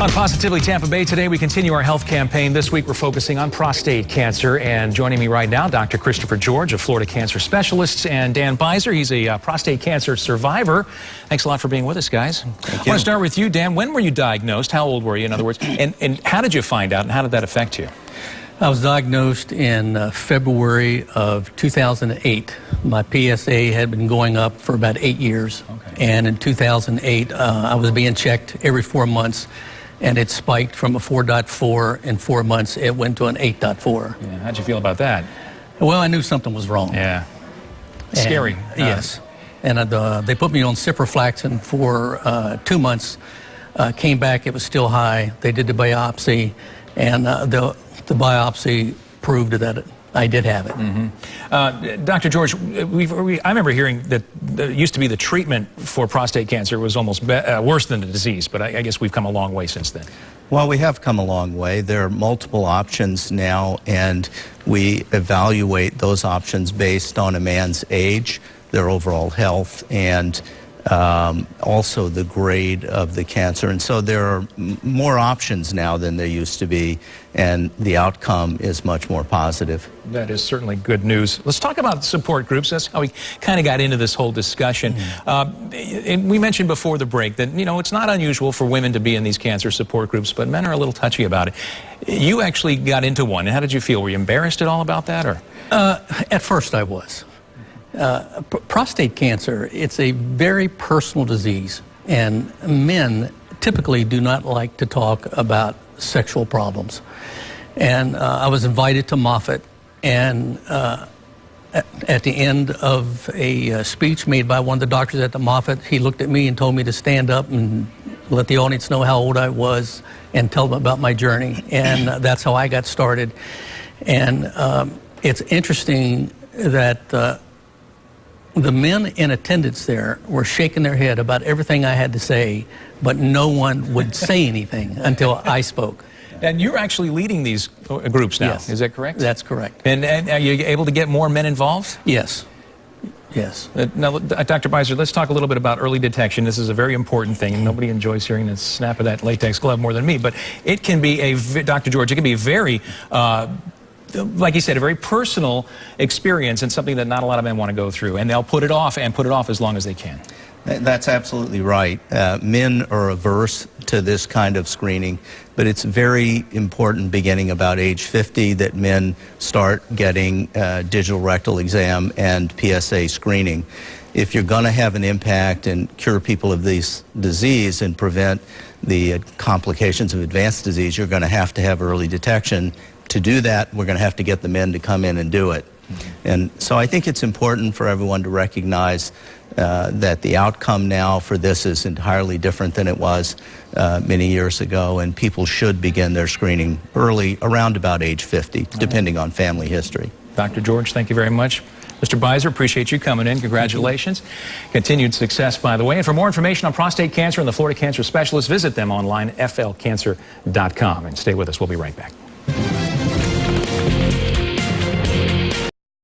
On Positively Tampa Bay today, we continue our health campaign. This week, we're focusing on prostate cancer. And joining me right now, Dr. Christopher George, a Florida cancer specialist, and Dan Beiser. He's a prostate cancer survivor. Thanks a lot for being with us, guys. I want to start with you, Dan. When were you diagnosed? How old were you, in other words? And how did you find out, and how did that affect you? I was diagnosed in February of 2008. My PSA had been going up for about 8 years. Okay. And in 2008, I was being checked every 4 months. And it spiked from a 4.4 in 4 months. It went to an 8.4. Yeah, how'd you feel about that? Well, I knew something was wrong. Yeah. Scary. Yes. And they put me on ciprofloxacin for 2 months. Came back, it was still high. They did the biopsy, and the biopsy proved that I did have it. Mm-hmm. Dr. George, I remember hearing that it used to be the treatment for prostate cancer was almost worse than the disease, but I guess we've come a long way since then. Well, we have come a long way. There are multiple options now, and we evaluate those options based on a man's age, their overall health, and also the grade of the cancer. And so there are more options now than there used to be, and the outcome is much more positive. That is certainly good news. Let's talk about support groups. That's how we kind of got into this whole discussion. And we mentioned before the break that, you know, it's not unusual for women to be in these cancer support groups, but men are a little touchy about it. You actually got into one, and how did you feel? Were you embarrassed at all about that, or? At first I was. Prostate cancer, it's a very personal disease, and men typically do not like to talk about sexual problems. And I was invited to Moffitt, and at the end of a speech made by one of the doctors at the Moffitt, he looked at me and told me to stand up and let the audience know how old I was and tell them about my journey. And that's how I got started. And it's interesting that the men in attendance there were shaking their head about everything I had to say, but no one would say anything until I spoke. And you're actually leading these groups now, yes. Is that correct? That's correct. And are you able to get more men involved? Yes. Yes. Now, Dr. Beiser, let's talk a little bit about early detection. This is a very important thing, and nobody enjoys hearing the snap of that latex glove more than me, but it can be Dr. George, it can be very like you said, a very personal experience and something that not a lot of men want to go through. And they'll put it off and put it off as long as they can. That's absolutely right. Men are averse to this kind of screening, but it's very important beginning about age 50 that men start getting digital rectal exam and PSA screening. If you're going to have an impact and cure people of this disease and prevent the complications of advanced disease, you're going to have early detection. To do that, we're going to have to get the men to come in and do it. And so I think it's important for everyone to recognize that the outcome now for this is entirely different than it was many years ago, and people should begin their screening early, around about age 50, depending on family history. Dr. George, thank you very much. Mr. Beiser, appreciate you coming in. Congratulations. Continued success, by the way. And for more information on prostate cancer and the Florida Cancer Specialist, visit them online, flcancer.com. And stay with us. We'll be right back.